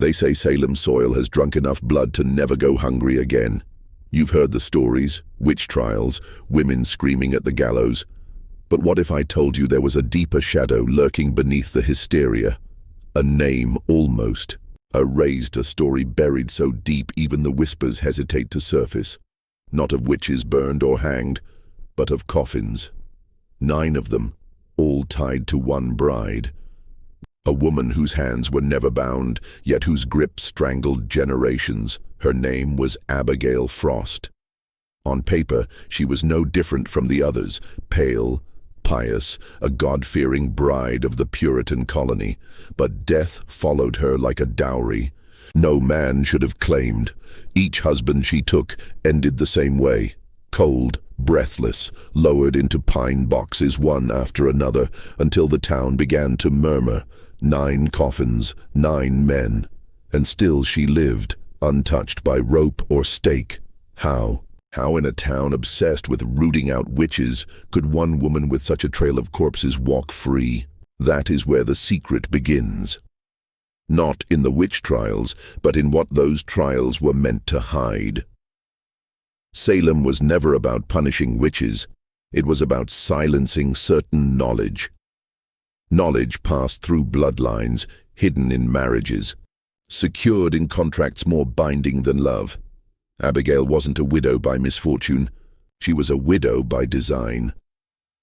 They say Salem soil has drunk enough blood to never go hungry again. You've heard the stories, witch trials, women screaming at the gallows. But what if I told you there was a deeper shadow lurking beneath the hysteria? A name, almost. A story buried so deep even the whispers hesitate to surface. Not of witches burned or hanged, but of coffins. 9 of them, all tied to one bride. A woman whose hands were never bound, yet whose grip strangled generations. Her name was Abigail Frost. On paper, she was no different from the others, pale, pious, a God-fearing bride of the Puritan colony. But death followed her like a dowry. No man should have claimed. Each husband she took ended the same way. Cold, breathless, lowered into pine boxes one after another, until the town began to murmur. 9 coffins, 9 men. And still she lived, untouched by rope or stake. How? How in a town obsessed with rooting out witches could one woman with such a trail of corpses walk free? That is where the secret begins. Not in the witch trials, but in what those trials were meant to hide. Salem was never about punishing witches. It was about silencing certain knowledge. Knowledge passed through bloodlines, hidden in marriages, secured in contracts more binding than love. Abigail wasn't a widow by misfortune. She was a widow by design.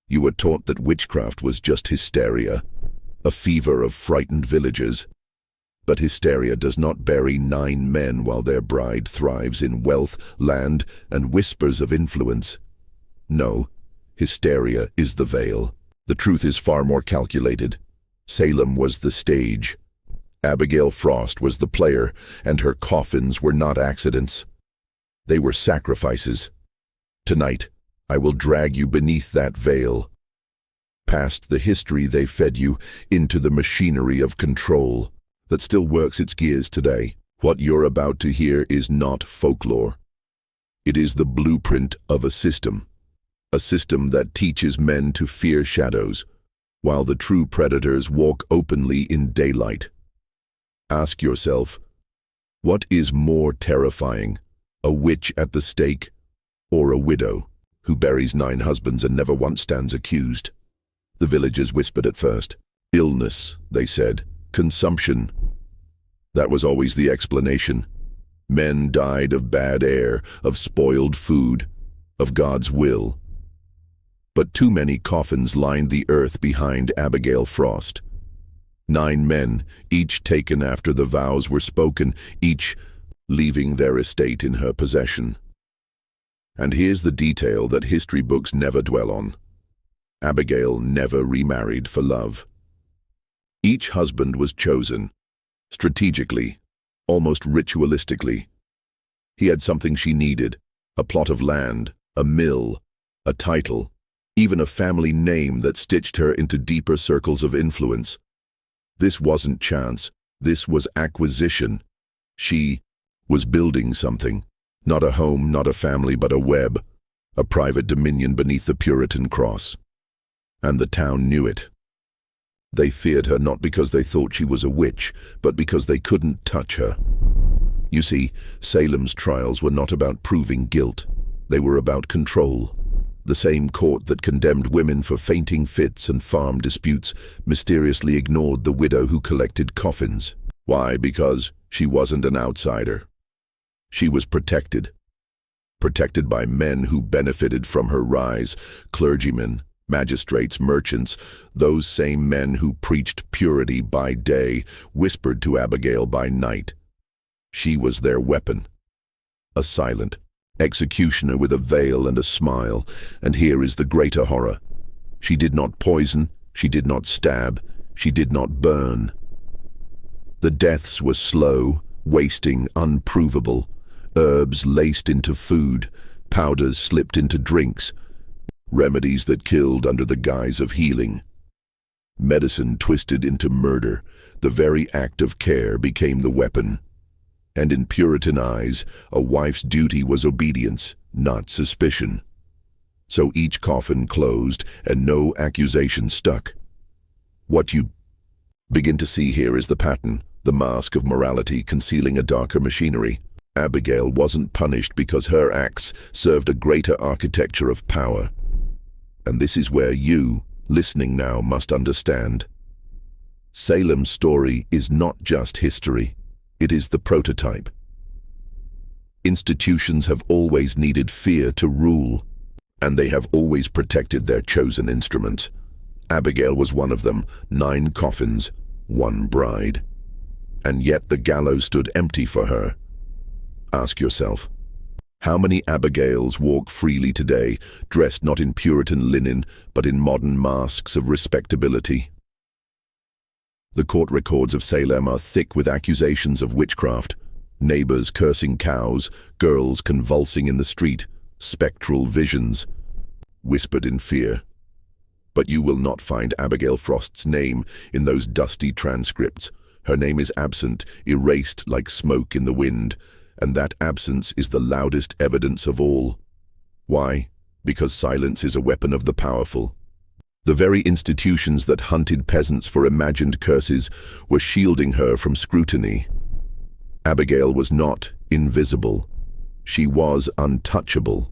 You were taught that witchcraft was just hysteria, a fever of frightened villagers. But hysteria does not bury 9 men while their bride thrives in wealth, land, and whispers of influence. No, hysteria is the veil. The truth is far more calculated. Salem was the stage. Abigail Frost was the player, and her coffins were not accidents. They were sacrifices. Tonight, I will drag you beneath that veil, past the history they fed you, into the machinery of control that still works its gears today. What you're about to hear is not folklore. It is the blueprint of a system that teaches men to fear shadows, while the true predators walk openly in daylight. Ask yourself, what is more terrifying, a witch at the stake, or a widow who buries 9 husbands and never once stands accused? The villagers whispered at first. Illness, they said. Consumption. That was always the explanation. Men died of bad air, of spoiled food, of God's will. But too many coffins lined the earth behind Abigail Frost. 9 men, each taken after the vows were spoken, each leaving their estate in her possession. And here's the detail that history books never dwell on. Abigail never remarried for love. Each husband was chosen, strategically, almost ritualistically. He had something she needed, a plot of land, a mill, a title, even a family name that stitched her into deeper circles of influence. This wasn't chance, this was acquisition. She was building something, not a home, not a family, but a web, a private dominion beneath the Puritan cross. And the town knew it. They feared her not because they thought she was a witch, but because they couldn't touch her. You see, Salem's trials were not about proving guilt. They were about control. The same court that condemned women for fainting fits and farm disputes mysteriously ignored the widow who collected coffins. Why? Because she wasn't an outsider. She was protected. Protected by men who benefited from her rise, clergymen, magistrates, merchants, those same men who preached purity by day, whispered to Abigail by night. She was their weapon. A silent executioner with a veil and a smile, and here is the greater horror. She did not poison, she did not stab, she did not burn. The deaths were slow, wasting, unprovable. Herbs laced into food, powders slipped into drinks, remedies that killed under the guise of healing. Medicine twisted into murder. The very act of care became the weapon. And in Puritan eyes, a wife's duty was obedience, not suspicion. So each coffin closed, and no accusation stuck. What you begin to see here is the pattern, the mask of morality concealing a darker machinery. Abigail wasn't punished because her acts served a greater architecture of power. And this is where you, listening now, must understand. Salem's story is not just history, it is the prototype. Institutions have always needed fear to rule, and they have always protected their chosen instruments. Abigail was one of them, 9 coffins, 1 bride. And yet the gallows stood empty for her. Ask yourself, how many Abigails walk freely today, dressed not in Puritan linen, but in modern masks of respectability? The court records of Salem are thick with accusations of witchcraft, neighbors cursing cows, girls convulsing in the street, spectral visions, whispered in fear. But you will not find Abigail Frost's name in those dusty transcripts. Her name is absent, erased like smoke in the wind, and that absence is the loudest evidence of all. Why? Because silence is a weapon of the powerful. The very institutions that hunted peasants for imagined curses were shielding her from scrutiny. Abigail was not invisible. She was untouchable.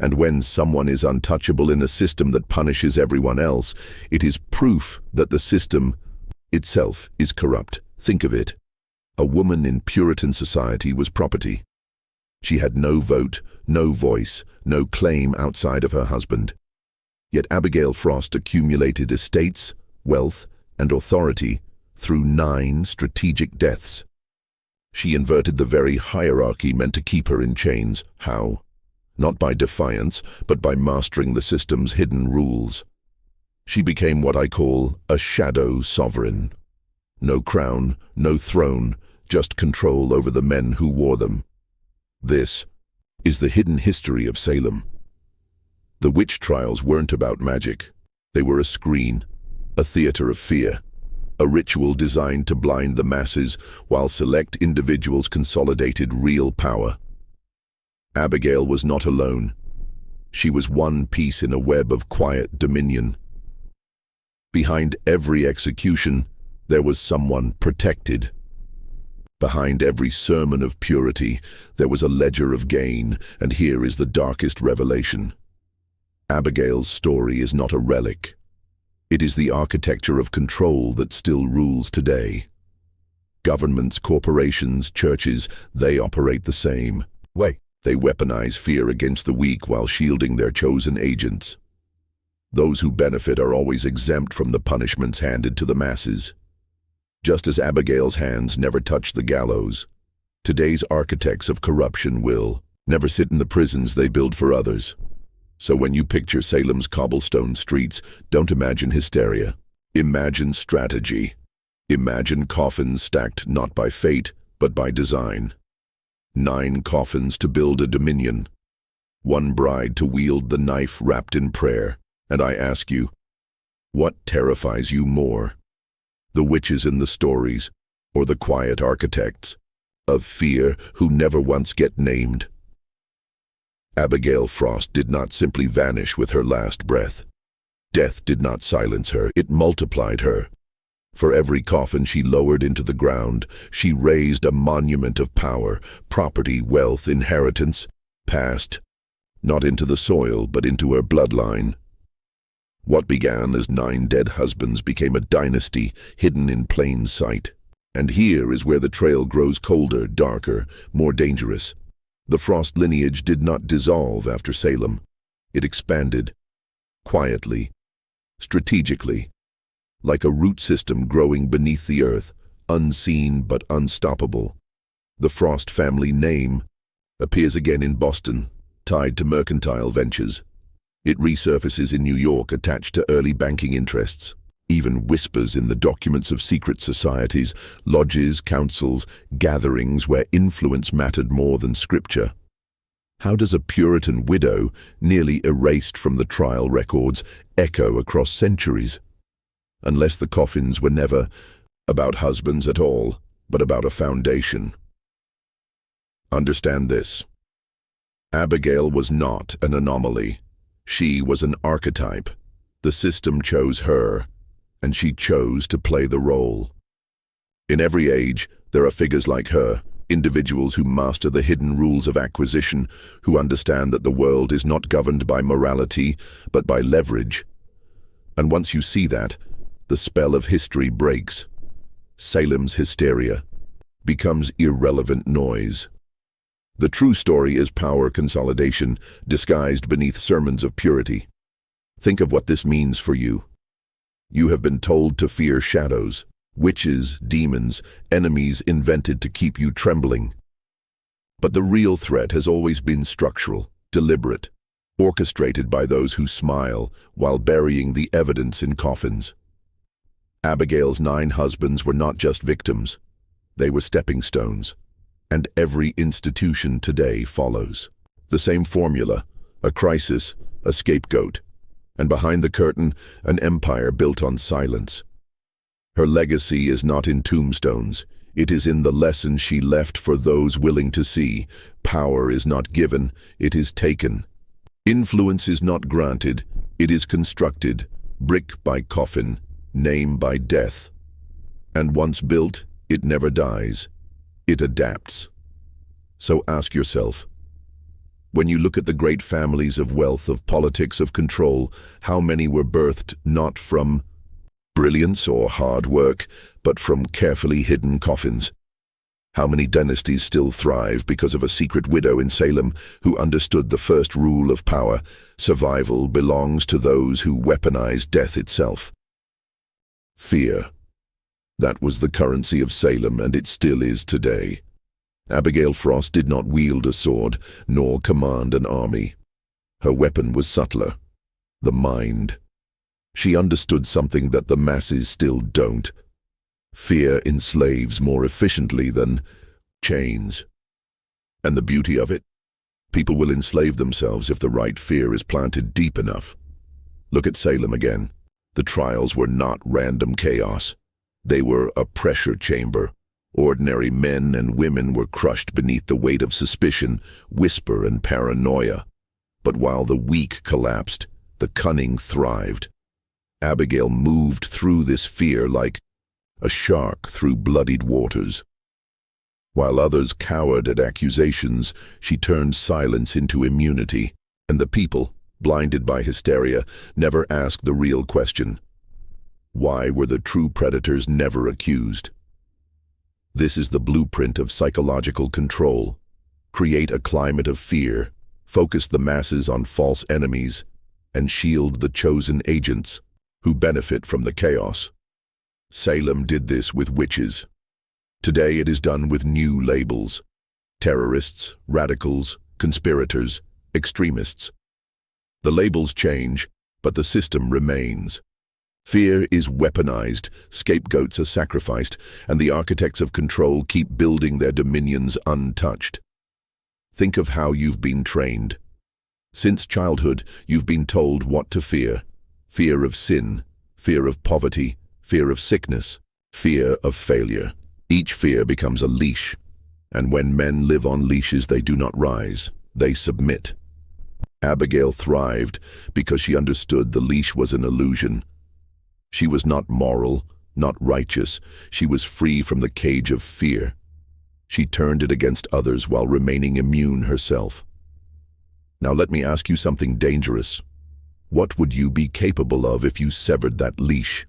And when someone is untouchable in a system that punishes everyone else, it is proof that the system itself is corrupt. Think of it. A woman in Puritan society was property. She had no vote, no voice, no claim outside of her husband. Yet Abigail Frost accumulated estates, wealth, and authority through 9 strategic deaths. She inverted the very hierarchy meant to keep her in chains. How? Not by defiance, but by mastering the system's hidden rules. She became what I call a shadow sovereign. No crown, no throne, just control over the men who wore them. This is the hidden history of Salem. The witch trials weren't about magic. They were a screen, a theater of fear, a ritual designed to blind the masses while select individuals consolidated real power. Abigail was not alone. She was one piece in a web of quiet dominion. Behind every execution, there was someone protected. Behind every sermon of purity, there was a ledger of gain, and here is the darkest revelation. Abigail's story is not a relic. It is the architecture of control that still rules today. Governments, corporations, churches, they operate the same way. They weaponize fear against the weak while shielding their chosen agents. Those who benefit are always exempt from the punishments handed to the masses. Just as Abigail's hands never touched the gallows, today's architects of corruption will never sit in the prisons they build for others. So when you picture Salem's cobblestone streets, don't imagine hysteria. Imagine strategy. Imagine coffins stacked not by fate, but by design. 9 coffins to build a dominion. 1 bride to wield the knife wrapped in prayer. And I ask you, what terrifies you more? The witches in the stories, or the quiet architects of fear who never once get named? Abigail Frost did not simply vanish with her last breath. Death did not silence her, it multiplied her. For every coffin she lowered into the ground, she raised a monument of power, property, wealth, inheritance, passed not into the soil, but into her bloodline. What began as 9 dead husbands became a dynasty hidden in plain sight. And here is where the trail grows colder, darker, more dangerous. The Frost lineage did not dissolve after Salem. It expanded, quietly, strategically, like a root system growing beneath the earth, unseen but unstoppable. The Frost family name appears again in Boston, tied to mercantile ventures. It resurfaces in New York, attached to early banking interests. Even whispers in the documents of secret societies, lodges, councils, gatherings where influence mattered more than scripture. How does a Puritan widow, nearly erased from the trial records, echo across centuries? Unless the coffins were never about husbands at all, but about a foundation. Understand this. Abigail was not an anomaly. She was an archetype. The system chose her, and she chose to play the role. In every age, there are figures like her, individuals who master the hidden rules of acquisition, who understand that the world is not governed by morality, but by leverage. And once you see that, the spell of history breaks. Salem's hysteria becomes irrelevant noise. The true story is power consolidation, disguised beneath sermons of purity. Think of what this means for you. You have been told to fear shadows, witches, demons, enemies invented to keep you trembling. But the real threat has always been structural, deliberate, orchestrated by those who smile while burying the evidence in coffins. Abigail's 9 husbands were not just victims, they were stepping stones. And every institution today follows. The same formula, a crisis, a scapegoat, and behind the curtain, an empire built on silence. Her legacy is not in tombstones, it is in the lesson she left for those willing to see. Power is not given, it is taken. Influence is not granted, it is constructed, brick by coffin, name by death. And once built, it never dies. It adapts. So ask yourself, when you look at the great families of wealth, of politics, of control, how many were birthed not from brilliance or hard work, but from carefully hidden coffins? How many dynasties still thrive because of a secret widow in Salem who understood the first rule of power: survival belongs to those who weaponize death itself? Fear. That was the currency of Salem, and it still is today. Abigail Frost did not wield a sword, nor command an army. Her weapon was subtler: the mind. She understood something that the masses still don't. Fear enslaves more efficiently than chains. And the beauty of it? People will enslave themselves if the right fear is planted deep enough. Look at Salem again. The trials were not random chaos. They were a pressure chamber. Ordinary men and women were crushed beneath the weight of suspicion, whisper, and paranoia. But while the weak collapsed, the cunning thrived. Abigail moved through this fear like a shark through bloodied waters. While others cowered at accusations, she turned silence into immunity, and the people, blinded by hysteria, never asked the real question: why were the true predators never accused? This is the blueprint of psychological control. Create a climate of fear, focus the masses on false enemies, and shield the chosen agents who benefit from the chaos. Salem did this with witches. Today it is done with new labels: terrorists, radicals, conspirators, extremists. The labels change, but the system remains. Fear is weaponized, scapegoats are sacrificed, and the architects of control keep building their dominions untouched. Think of how you've been trained. Since childhood, you've been told what to fear: fear of sin, fear of poverty, fear of sickness, fear of failure. Each fear becomes a leash, and when men live on leashes, they do not rise, they submit. Abigail thrived because she understood the leash was an illusion. She was not moral, not righteous. She was free from the cage of fear. She turned it against others while remaining immune herself. Now let me ask you something dangerous. What would you be capable of if you severed that leash?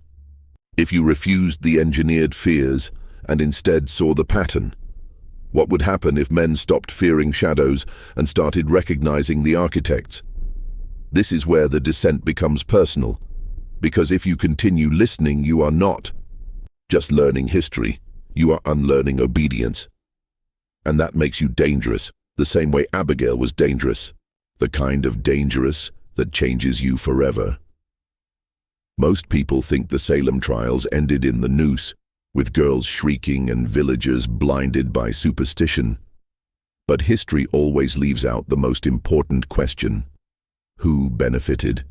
If you refused the engineered fears and instead saw the pattern? What would happen if men stopped fearing shadows and started recognizing the architects? This is where the descent becomes personal. Because if you continue listening, you are not just learning history, you are unlearning obedience. And that makes you dangerous, the same way Abigail was dangerous, the kind of dangerous that changes you forever. Most people think the Salem trials ended in the noose, with girls shrieking and villagers blinded by superstition. But history always leaves out the most important question: who benefited?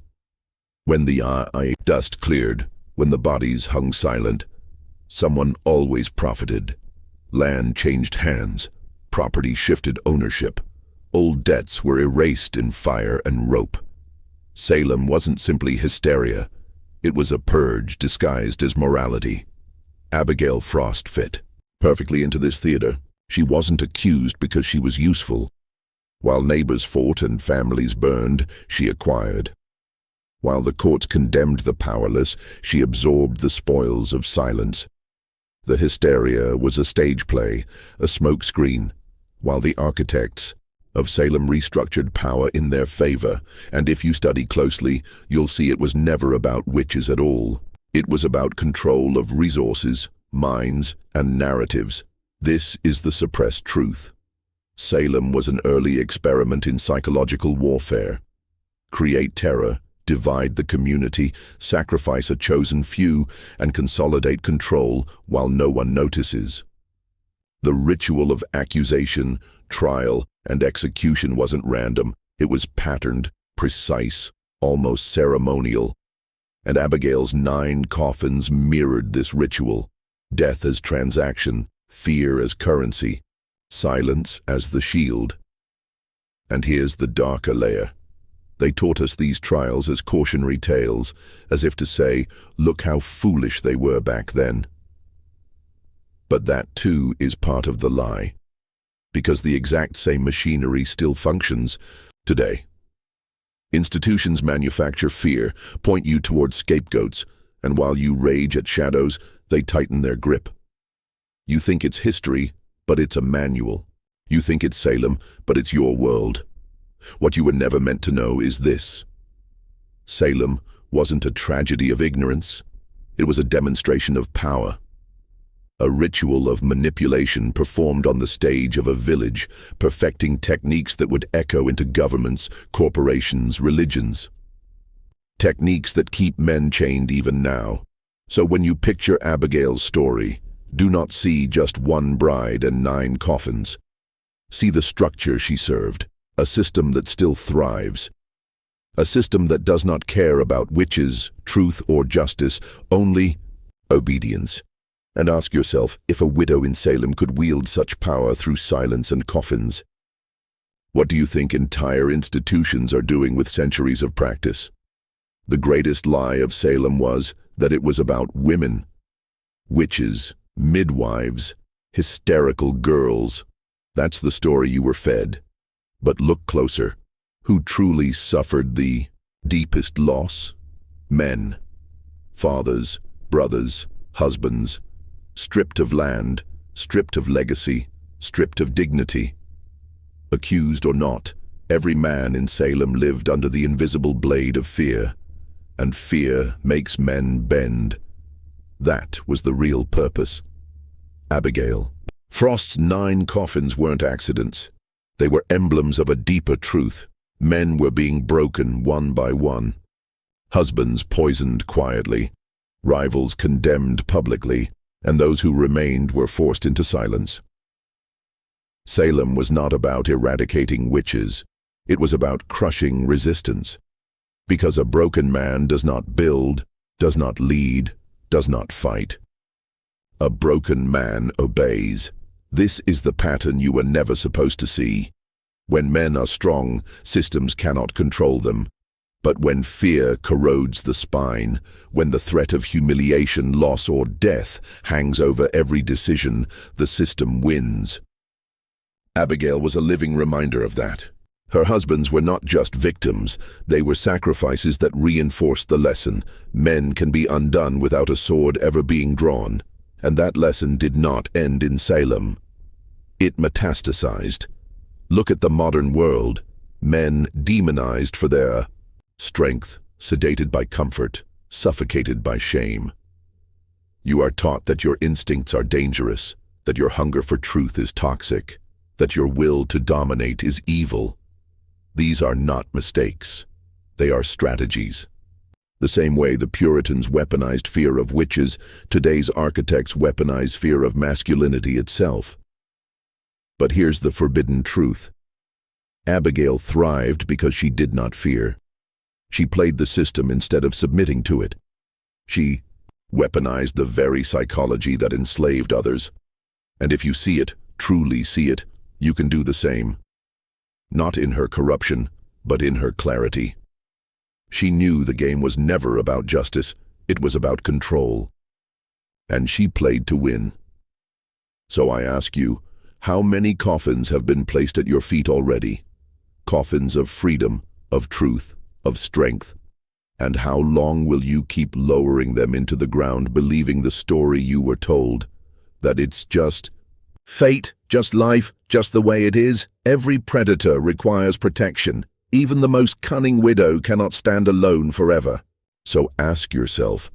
When the dust cleared, when the bodies hung silent, someone always profited. Land changed hands, property shifted ownership, old debts were erased in fire and rope. Salem wasn't simply hysteria, it was a purge disguised as morality. Abigail Frost fit perfectly into this theater. She wasn't accused because she was useful. While neighbors fought and families burned, she acquired. While the courts condemned the powerless, she absorbed the spoils of silence. The hysteria was a stage play, a smokescreen, while the architects of Salem restructured power in their favor, and if you study closely, you'll see it was never about witches at all. It was about control of resources, minds, and narratives. This is the suppressed truth. Salem was an early experiment in psychological warfare. Create terror, divide the community, sacrifice a chosen few, and consolidate control while no one notices. The ritual of accusation, trial, and execution wasn't random. It was patterned, precise, almost ceremonial. And Abigail's 9 coffins mirrored this ritual. Death as transaction, fear as currency, silence as the shield. And here's the darker layer. They taught us these trials as cautionary tales, as if to say, look how foolish they were back then. But that too is part of the lie, because the exact same machinery still functions today. Institutions manufacture fear, point you toward scapegoats, and while you rage at shadows, they tighten their grip. You think it's history, but it's a manual. You think it's Salem, but it's your world. What you were never meant to know is this. Salem wasn't a tragedy of ignorance. It was a demonstration of power. A ritual of manipulation performed on the stage of a village, perfecting techniques that would echo into governments, corporations, religions. Techniques that keep men chained even now. So when you picture Abigail's story, do not see just one bride and 9 coffins. See the structure she served. A system that still thrives. A system that does not care about witches, truth, or justice, only obedience. And ask yourself if a widow in Salem could wield such power through silence and coffins. What do you think entire institutions are doing with centuries of practice? The greatest lie of Salem was that it was about women. Witches, midwives, hysterical girls. That's the story you were fed. But look closer. Who truly suffered the deepest loss? Men. Fathers, brothers, husbands. Stripped of land, stripped of legacy, stripped of dignity. Accused or not, every man in Salem lived under the invisible blade of fear. And fear makes men bend. That was the real purpose. Abigail Frost's 9 coffins weren't accidents. They were emblems of a deeper truth. Men were being broken one by one. Husbands poisoned quietly. Rivals condemned publicly. And those who remained were forced into silence. Salem was not about eradicating witches. It was about crushing resistance. Because a broken man does not build, does not lead, does not fight. A broken man obeys. This is the pattern you were never supposed to see. When men are strong, systems cannot control them. But when fear corrodes the spine, when the threat of humiliation, loss, or death hangs over every decision, the system wins. Abigail was a living reminder of that. Her husbands were not just victims, they were sacrifices that reinforced the lesson. Men can be undone without a sword ever being drawn. And that lesson did not end in Salem. It metastasized. Look at the modern world. Men demonized for their strength, sedated by comfort, suffocated by shame. You are taught that your instincts are dangerous, that your hunger for truth is toxic, that your will to dominate is evil. These are not mistakes. They are strategies. The same way the Puritans weaponized fear of witches, today's architects weaponize fear of masculinity itself. But here's the forbidden truth. Abigail thrived because she did not fear. She played the system instead of submitting to it. She weaponized the very psychology that enslaved others. And if you see it, truly see it, you can do the same. Not in her corruption, but in her clarity. She knew the game was never about justice, it was about control. and she played to win. So I ask you, how many coffins have been placed at your feet already? Coffins of freedom, of truth, of strength. And how long will you keep lowering them into the ground, believing the story you were told? That it's just fate, just life, just the way it is? Every predator requires protection. Even the most cunning widow cannot stand alone forever. So ask yourself,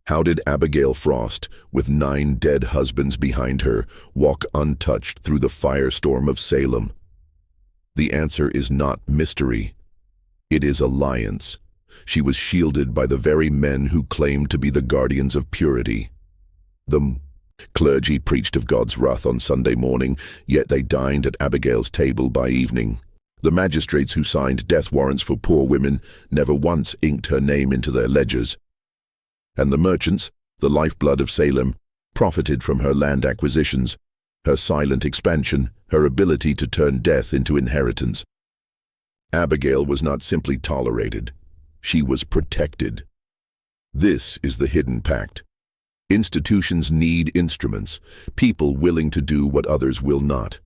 how did Abigail Frost, with 9 dead husbands behind her, walk untouched through the firestorm of Salem? The answer is not mystery. It is alliance. She was shielded by the very men who claimed to be the guardians of purity. The clergy preached of God's wrath on Sunday morning, yet they dined at Abigail's table by evening. The magistrates who signed death warrants for poor women never once inked her name into their ledgers. And the merchants, the lifeblood of Salem, profited from her land acquisitions, her silent expansion, her ability to turn death into inheritance. Abigail was not simply tolerated. She was protected. This is the hidden pact. Institutions need instruments, people willing to do what others will not.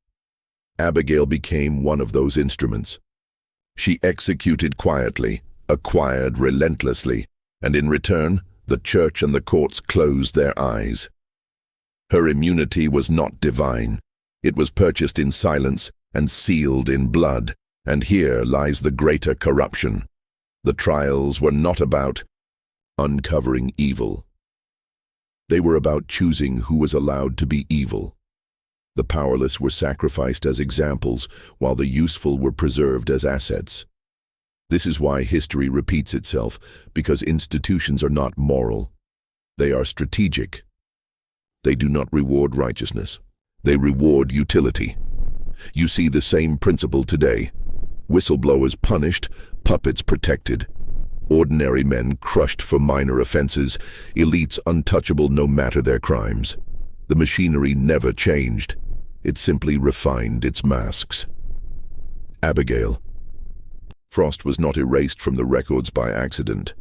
Abigail became one of those instruments. She executed quietly, acquired relentlessly, and in return, the church and the courts closed their eyes. Her immunity was not divine. It was purchased in silence and sealed in blood. And here lies the greater corruption. The trials were not about uncovering evil. They were about choosing who was allowed to be evil. The powerless were sacrificed as examples, while the useful were preserved as assets. This is why history repeats itself, because institutions are not moral. They are strategic. They do not reward righteousness. They reward utility. You see the same principle today. Whistleblowers punished, puppets protected. Ordinary men crushed for minor offenses, elites untouchable no matter their crimes. The machinery never changed. It simply refined its masks. Abigail Frost was not erased from the records by accident.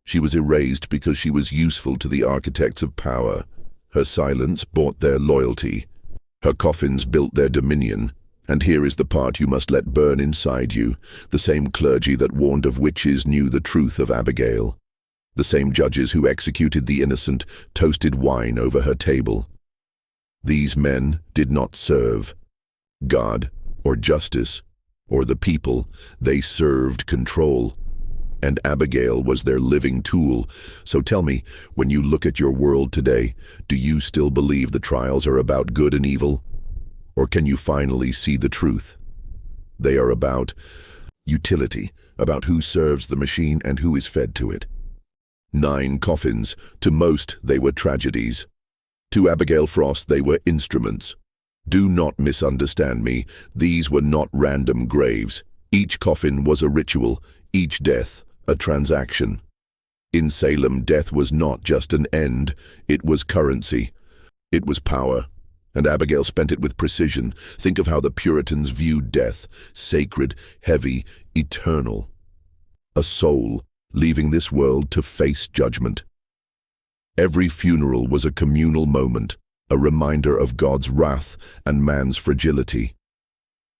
She was erased because she was useful to the architects of power. Her silence bought their loyalty. Her coffins built their dominion. And here is the part you must let burn inside you. The same clergy that warned of witches knew the truth of Abigail. The same judges who executed the innocent toasted wine over her table. These men did not serve God or justice or the people. They served control. And Abigail was their living tool. So tell me, when you look at your world today, do you still believe the trials are about good and evil? Or can you finally see the truth? They are about utility, about who serves the machine and who is fed to it. 9 coffins, to most they were tragedies. To Abigail Frost they were instruments. Do not misunderstand me, these were not random graves. Each coffin was a ritual, each death a transaction. In Salem, death was not just an end, it was currency. It was power. And Abigail spent it with precision. Think of how the Puritans viewed death, sacred, heavy, eternal. A soul leaving this world to face judgment. Every funeral was a communal moment, a reminder of God's wrath and man's fragility.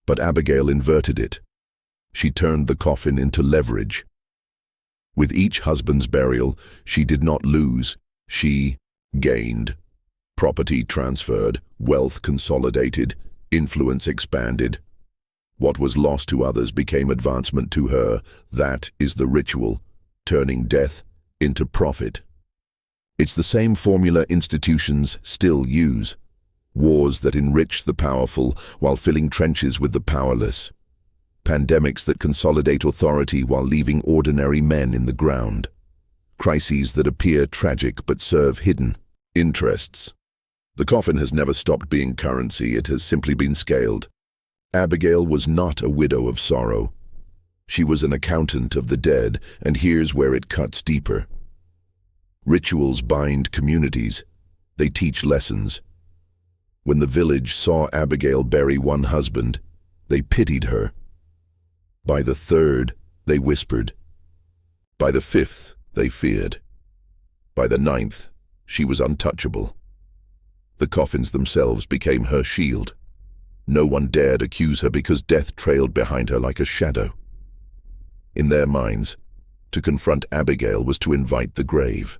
But Abigail inverted it. She turned the coffin into leverage. With each husband's burial, she did not lose, she gained. Property transferred, wealth consolidated, influence expanded. What was lost to others became advancement to her. That is the ritual, turning death into profit. It's the same formula institutions still use. Wars that enrich the powerful while filling trenches with the powerless. Pandemics that consolidate authority while leaving ordinary men in the ground. Crises that appear tragic but serve hidden interests. The coffin has never stopped being currency, it has simply been scaled. Abigail was not a widow of sorrow. She was an accountant of the dead, and here's where it cuts deeper. Rituals bind communities. They teach lessons. When the village saw Abigail bury one husband, they pitied her. By the 3rd, they whispered. By the 5th, they feared. By the 9th, She was untouchable. The coffins themselves became her shield. No one dared accuse her because death trailed behind her like a shadow. In their minds, to confront Abigail was to invite the grave.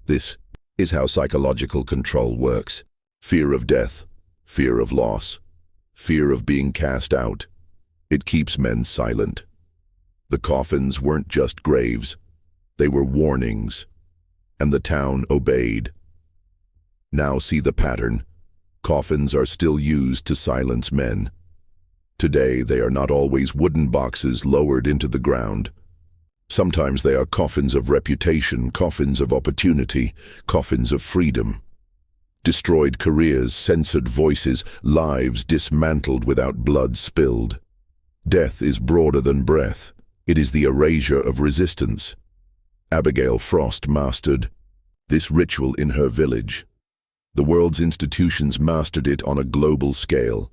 This is how psychological control works. Fear of death, fear of loss, fear of being cast out. It keeps men silent. The coffins weren't just graves. They were warnings, and the town obeyed. Now see the pattern. Coffins are still used to silence men. Today they are not always wooden boxes lowered into the ground. Sometimes they are coffins of reputation, coffins of opportunity, coffins of freedom. Destroyed careers, censored voices, lives dismantled without blood spilled. Death is broader than breath. It is the erasure of resistance. Abigail Frost mastered this ritual in her village. The world's institutions mastered it on a global scale.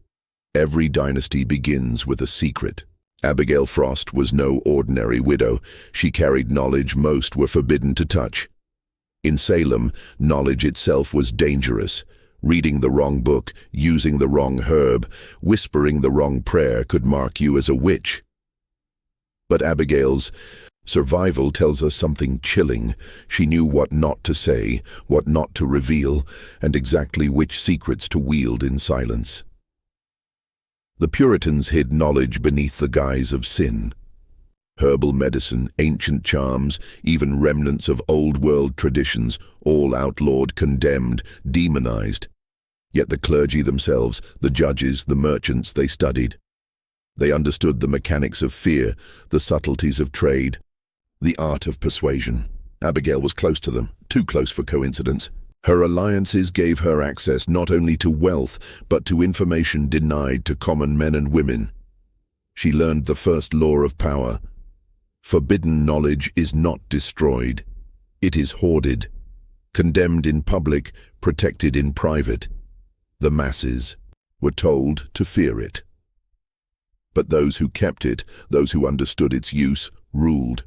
Every dynasty begins with a secret. Abigail Frost was no ordinary widow. She carried knowledge most were forbidden to touch. In Salem, knowledge itself was dangerous. Reading the wrong book, using the wrong herb, whispering the wrong prayer could mark you as a witch. But Abigail's survival tells us something chilling. She knew what not to say, what not to reveal, and exactly which secrets to wield in silence. The Puritans hid knowledge beneath the guise of sin. Herbal medicine, ancient charms, even remnants of old-world traditions, all outlawed, condemned, demonized. Yet the clergy themselves, the judges, the merchants, they studied. They understood the mechanics of fear, the subtleties of trade, the art of persuasion. Abigail was close to them, too close for coincidence. Her alliances gave her access not only to wealth, but to information denied to common men and women. She learned the first law of power. Forbidden knowledge is not destroyed. It is hoarded, condemned in public, protected in private. The masses were told to fear it. But those who kept it, those who understood its use, ruled.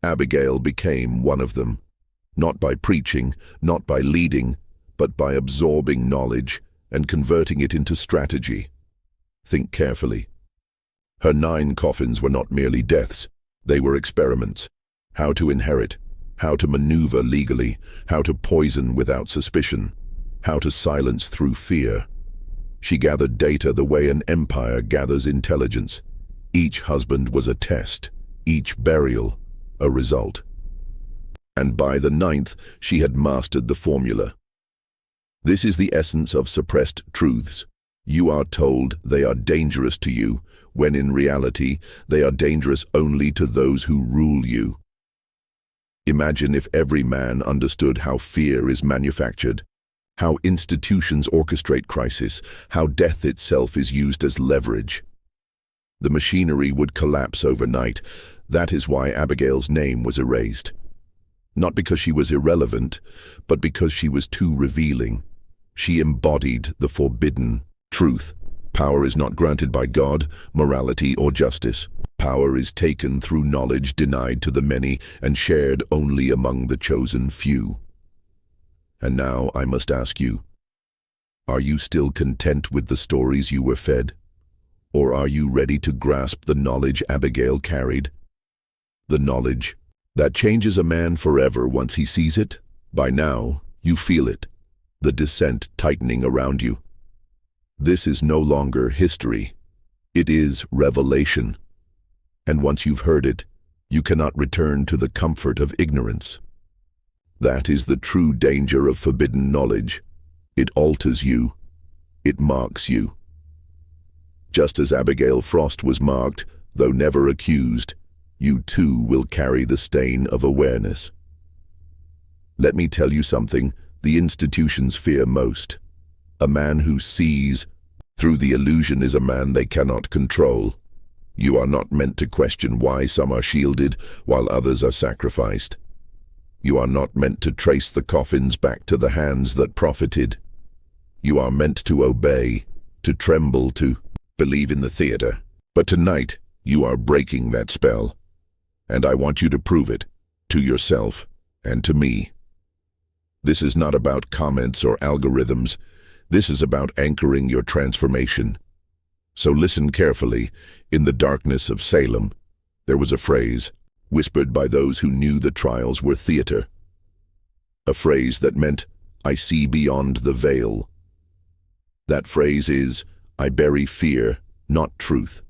Abigail became one of them. Not by preaching, not by leading, but by absorbing knowledge and converting it into strategy. Think carefully. Her 9 coffins were not merely deaths, they were experiments. How to inherit, how to maneuver legally, how to poison without suspicion, how to silence through fear. She gathered data the way an empire gathers intelligence. Each husband was a test, each burial a result. And by the 9th, she had mastered the formula. This is the essence of suppressed truths. You are told they are dangerous to you, when in reality, they are dangerous only to those who rule you. Imagine if every man understood how fear is manufactured, how institutions orchestrate crisis, how death itself is used as leverage. The machinery would collapse overnight. That is why Abigail's name was erased. Not because she was irrelevant, but because she was too revealing. She embodied the forbidden truth. Power is not granted by God, morality, or justice. Power is taken through knowledge denied to the many and shared only among the chosen few. And now I must ask you, are you still content with the stories you were fed? Or are you ready to grasp the knowledge Abigail carried? The knowledge that changes a man forever once he sees it. By now, you feel it, the descent tightening around you. This is no longer history. It is revelation. And once you've heard it, you cannot return to the comfort of ignorance. That is the true danger of forbidden knowledge. It alters you. It marks you. Just as Abigail Frost was marked, though never accused, you too will carry the stain of awareness. Let me tell you something the institutions fear most. A man who sees through the illusion is a man they cannot control. You are not meant to question why some are shielded while others are sacrificed. You are not meant to trace the coffins back to the hands that profited. You are meant to obey, to tremble, to believe in the theater. But tonight, you are breaking that spell. And I want you to prove it, to yourself and to me. This is not about comments or algorithms. This is about anchoring your transformation. So listen carefully. In the darkness of Salem, there was a phrase, whispered by those who knew the trials were theater. A phrase that meant, "I see beyond the veil." That phrase is, "I bury fear, not truth."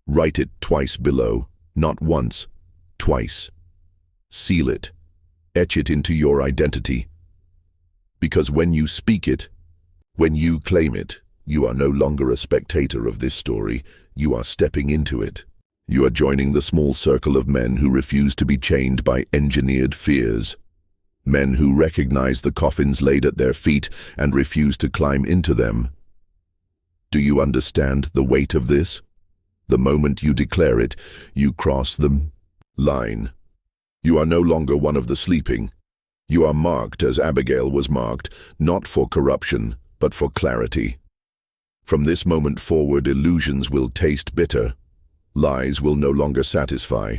Write it twice below, not once, twice. Seal it. Etch it into your identity. Because when you speak it, when you claim it, you are no longer a spectator of this story. You are stepping into it. You are joining the small circle of men who refuse to be chained by engineered fears. Men who recognize the coffins laid at their feet and refuse to climb into them. Do you understand the weight of this? The moment you declare it, you cross the line. You are no longer one of the sleeping. You are marked as Abigail was marked, not for corruption, but for clarity. From this moment forward, illusions will taste bitter. Lies will no longer satisfy.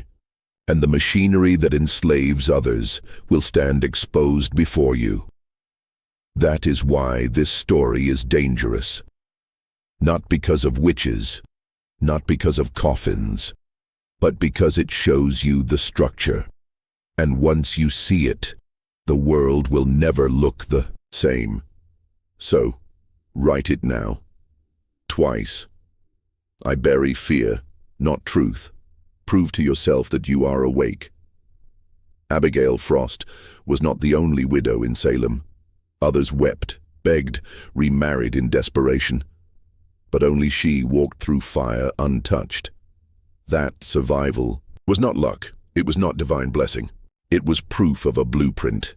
And the machinery that enslaves others will stand exposed before you. That is why this story is dangerous. Not because of witches, not because of coffins, but because it shows you the structure. And once you see it, the world will never look the same. So, write it now. Twice. I bury fear, not truth. Prove to yourself that you are awake. Abigail Frost was not the only widow in Salem. Others wept, begged, remarried in desperation. But only she walked through fire untouched. That survival was not luck. It was not divine blessing. It was proof of a blueprint.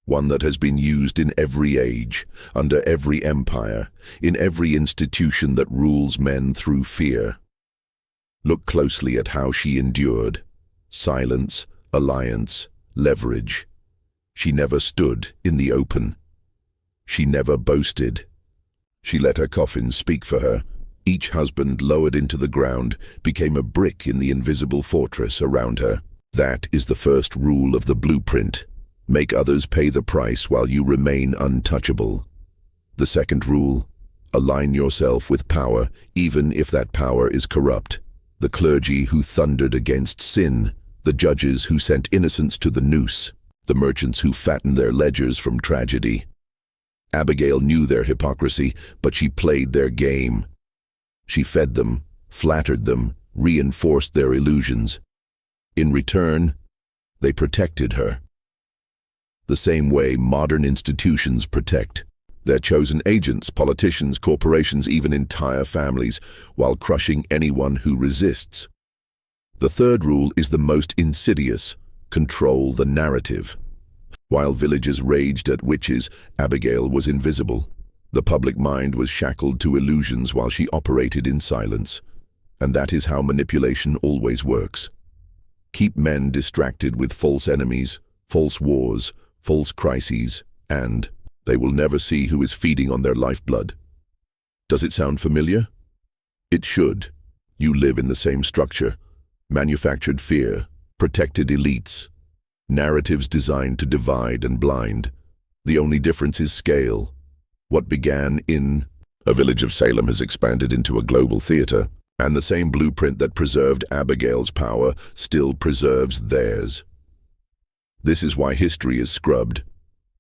One that has been used in every age, under every empire, in every institution that rules men through fear. Look closely at how she endured. Silence, alliance, leverage. She never stood in the open. She never boasted. She let her coffin speak for her. Each husband lowered into the ground became a brick in the invisible fortress around her. That is the first rule of the blueprint. Make others pay the price while you remain untouchable. The second rule, align yourself with power, even if that power is corrupt. The clergy who thundered against sin, the judges who sent innocents to the noose, the merchants who fattened their ledgers from tragedy. Abigail knew their hypocrisy, but she played their game. She fed them, flattered them, reinforced their illusions. In return, they protected her. The same way modern institutions protect their chosen agents, politicians, corporations, even entire families, while crushing anyone who resists. The third rule is the most insidious: control the narrative. While villages raged at witches, Abigail was invisible. The public mind was shackled to illusions while she operated in silence. And that is how manipulation always works. Keep men distracted with false enemies, false wars, false crises, and they will never see who is feeding on their lifeblood. Does it sound familiar? It should. You live in the same structure. Manufactured fear, protected elites, narratives designed to divide and blind. The only difference is scale. What began in a village of Salem has expanded into a global theater, and the same blueprint that preserved Abigail's power still preserves theirs. This is why history is scrubbed,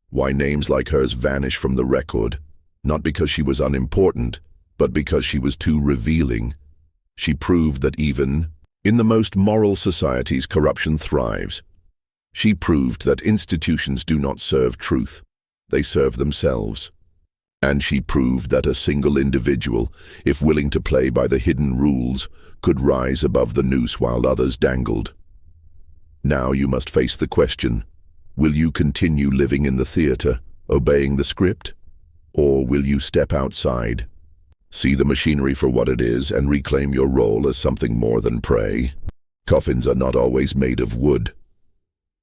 why names like hers vanish from the record, not because she was unimportant, but because she was too revealing. She proved that even in the most moral societies, corruption thrives. She proved that institutions do not serve truth, they serve themselves. And she proved that a single individual, if willing to play by the hidden rules, could rise above the noose while others dangled. Now you must face the question: will you continue living in the theater, obeying the script? Or will you step outside, see the machinery for what it is, and reclaim your role as something more than prey? Coffins are not always made of wood.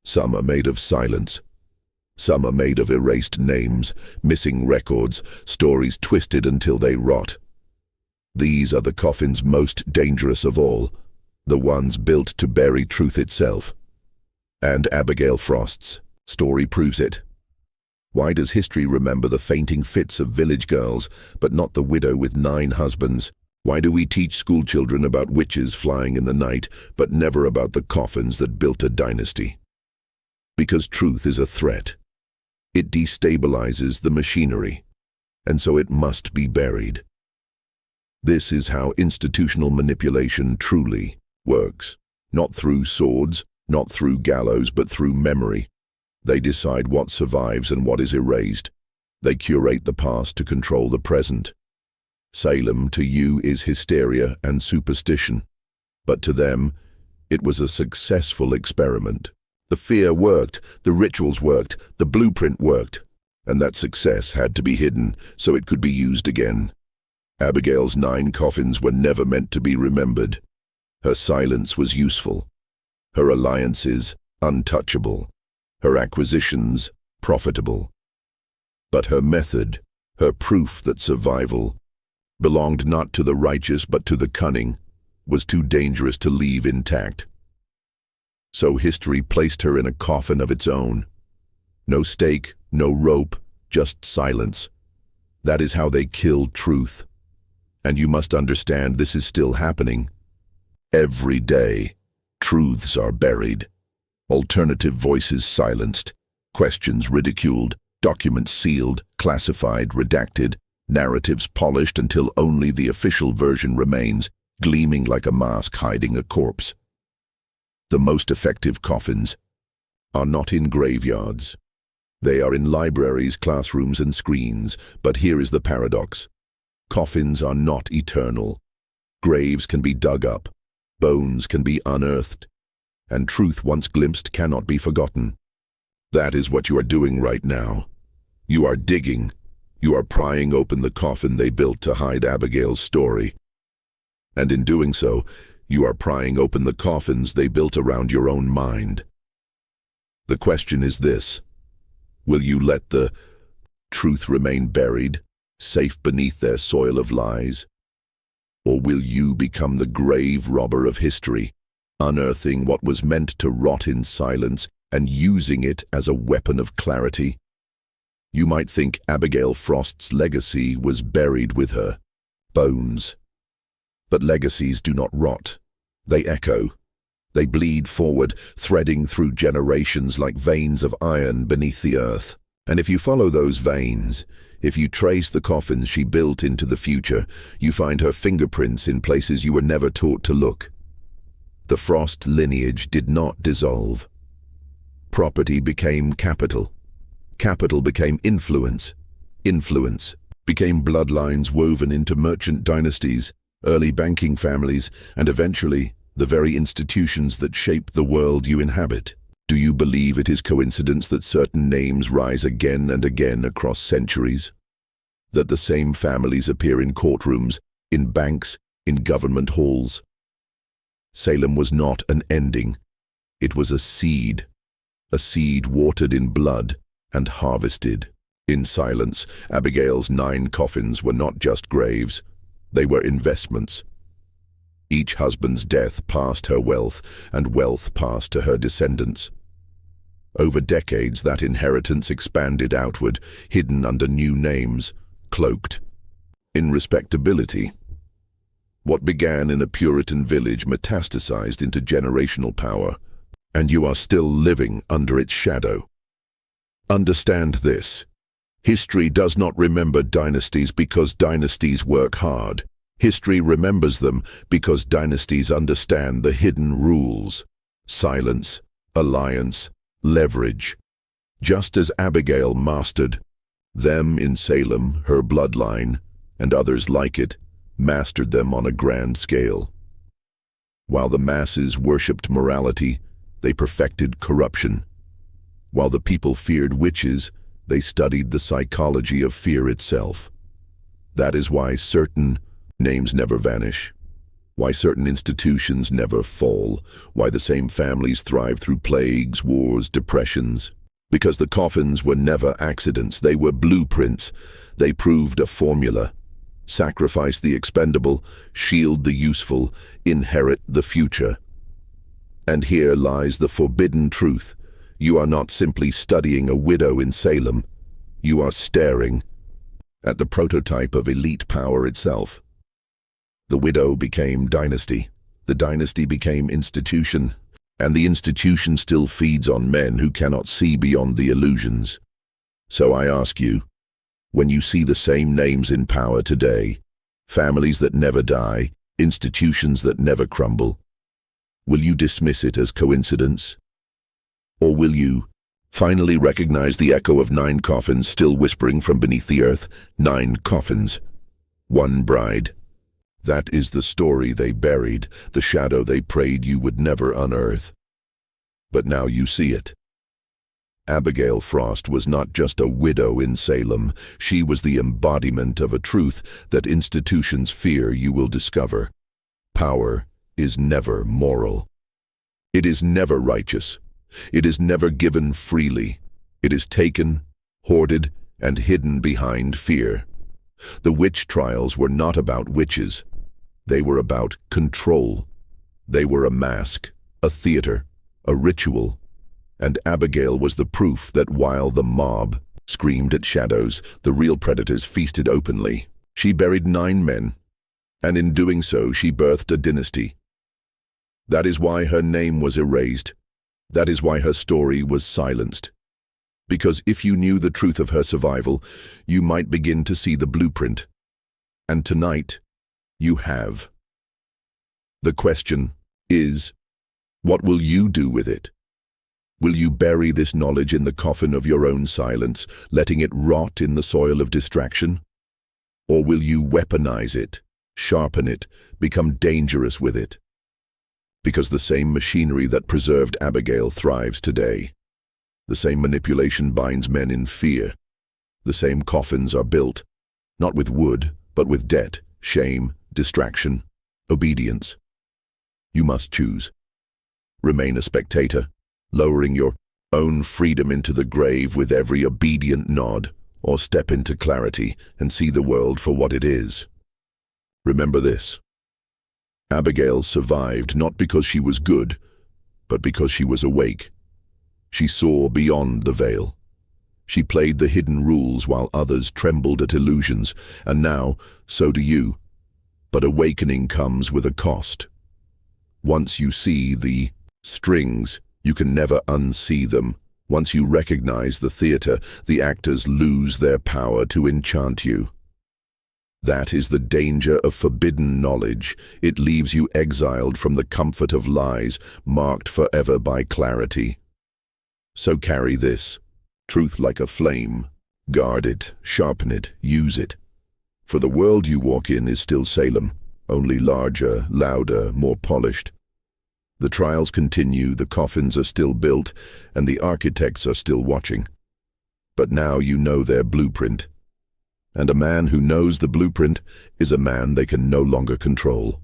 Some are made of silence. Some are made of erased names, missing records, stories twisted until they rot. These are the coffins most dangerous of all, the ones built to bury truth itself. And Abigail Frost's story proves it. Why does history remember the fainting fits of village girls, but not the widow with 9 husbands? Why do we teach schoolchildren about witches flying in the night, but never about the coffins that built a dynasty? Because truth is a threat. It destabilizes the machinery, and so it must be buried. This is how institutional manipulation truly works. Not through swords, not through gallows, but through memory. They decide what survives and what is erased. They curate the past to control the present. Salem to you is hysteria and superstition, but to them, it was a successful experiment. The fear worked, the rituals worked, the blueprint worked, and that success had to be hidden so it could be used again. Abigail's 9 coffins were never meant to be remembered. Her silence was useful. Her alliances, untouchable. Her acquisitions, profitable. But her method, her proof that survival belonged not to the righteous but to the cunning, was too dangerous to leave intact. So history placed her in a coffin of its own. No stake, no rope, just silence. That is how they killed truth. And you must understand this is still happening. Every day, truths are buried. Alternative voices silenced, questions ridiculed, documents sealed, classified, redacted, narratives polished until only the official version remains, gleaming like a mask hiding a corpse. The most effective coffins are not in graveyards. They are in libraries, classrooms, and screens. But here is the paradox. Coffins are not eternal. Graves can be dug up, bones can be unearthed, and truth once glimpsed cannot be forgotten. That is what you are doing right now. You are digging. You are prying open the coffin they built to hide Abigail's story. And in doing so, you are prying open the coffins they built around your own mind. The question is this: will you let the truth remain buried, safe beneath their soil of lies? Or will you become the grave robber of history, unearthing what was meant to rot in silence and using it as a weapon of clarity? You might think Abigail Frost's legacy was buried with her bones. But legacies do not rot. They echo. They bleed forward, threading through generations like veins of iron beneath the earth. And if you follow those veins, if you trace the coffins she built into the future, you find her fingerprints in places you were never taught to look. The Frost lineage did not dissolve. Property became capital. Capital became influence. Influence became bloodlines woven into merchant dynasties, early banking families, and eventually the very institutions that shape the world you inhabit. Do you believe it is coincidence that certain names rise again and again across centuries? That the same families appear in courtrooms, in banks, in government halls? Salem was not an ending. It was a seed watered in blood and harvested. In silence, Abigail's 9 coffins were not just graves. They were investments. Each husband's death passed her wealth, and wealth passed to her descendants. Over decades, that inheritance expanded outward, hidden under new names, cloaked in respectability. What began in a Puritan village metastasized into generational power, and you are still living under its shadow. Understand this. History does not remember dynasties because dynasties work hard. History remembers them because dynasties understand the hidden rules: silence, alliance, leverage. Just as Abigail mastered them in Salem, her bloodline, and others like it, mastered them on a grand scale. While the masses worshipped morality, they perfected corruption. While the people feared witches, they studied the psychology of fear itself. That is why certain names never vanish, why certain institutions never fall, why the same families thrive through plagues, wars, depressions. Because the coffins were never accidents, they were blueprints. They proved a formula: sacrifice the expendable, shield the useful, inherit the future. And here lies the forbidden truth. You are not simply studying a widow in Salem. You are staring at the prototype of elite power itself. The widow became dynasty, the dynasty became institution, and the institution still feeds on men who cannot see beyond the illusions. So I ask you, when you see the same names in power today, families that never die, institutions that never crumble, will you dismiss it as coincidence? Or will you finally recognize the echo of 9 coffins still whispering from beneath the earth? 9 coffins, 1 bride. That is the story they buried, the shadow they prayed you would never unearth. But now you see it. Abigail Frost was not just a widow in Salem, she was the embodiment of a truth that institutions fear you will discover. Power is never moral. It is never righteous. It is never given freely. It is taken, hoarded, and hidden behind fear. The witch trials were not about witches. They were about control. They were a mask, a theater, a ritual. And Abigail was the proof that while the mob screamed at shadows, the real predators feasted openly. She buried 9 men, and in doing so she birthed a dynasty. That is why her name was erased. That is why her story was silenced. Because if you knew the truth of her survival, you might begin to see the blueprint. And tonight, you have. The question is, what will you do with it? Will you bury this knowledge in the coffin of your own silence, letting it rot in the soil of distraction? Or will you weaponize it, sharpen it, become dangerous with it? Because the same machinery that preserved Abigail thrives today. The same manipulation binds men in fear. The same coffins are built, not with wood, but with debt, shame, distraction, obedience. You must choose. Remain a spectator, lowering your own freedom into the grave with every obedient nod, or step into clarity and see the world for what it is. Remember this. Abigail survived not because she was good, but because she was awake. She saw beyond the veil. She played the hidden rules while others trembled at illusions, and now, so do you. But awakening comes with a cost. Once you see the strings, you can never unsee them. Once you recognize the theater, the actors lose their power to enchant you. That is the danger of forbidden knowledge. It leaves you exiled from the comfort of lies, marked forever by clarity. So carry this, truth like a flame. Guard it, sharpen it, use it. For the world you walk in is still Salem, only larger, louder, more polished. The trials continue, the coffins are still built, and the architects are still watching. But now you know their blueprint. And a man who knows the blueprint is a man they can no longer control.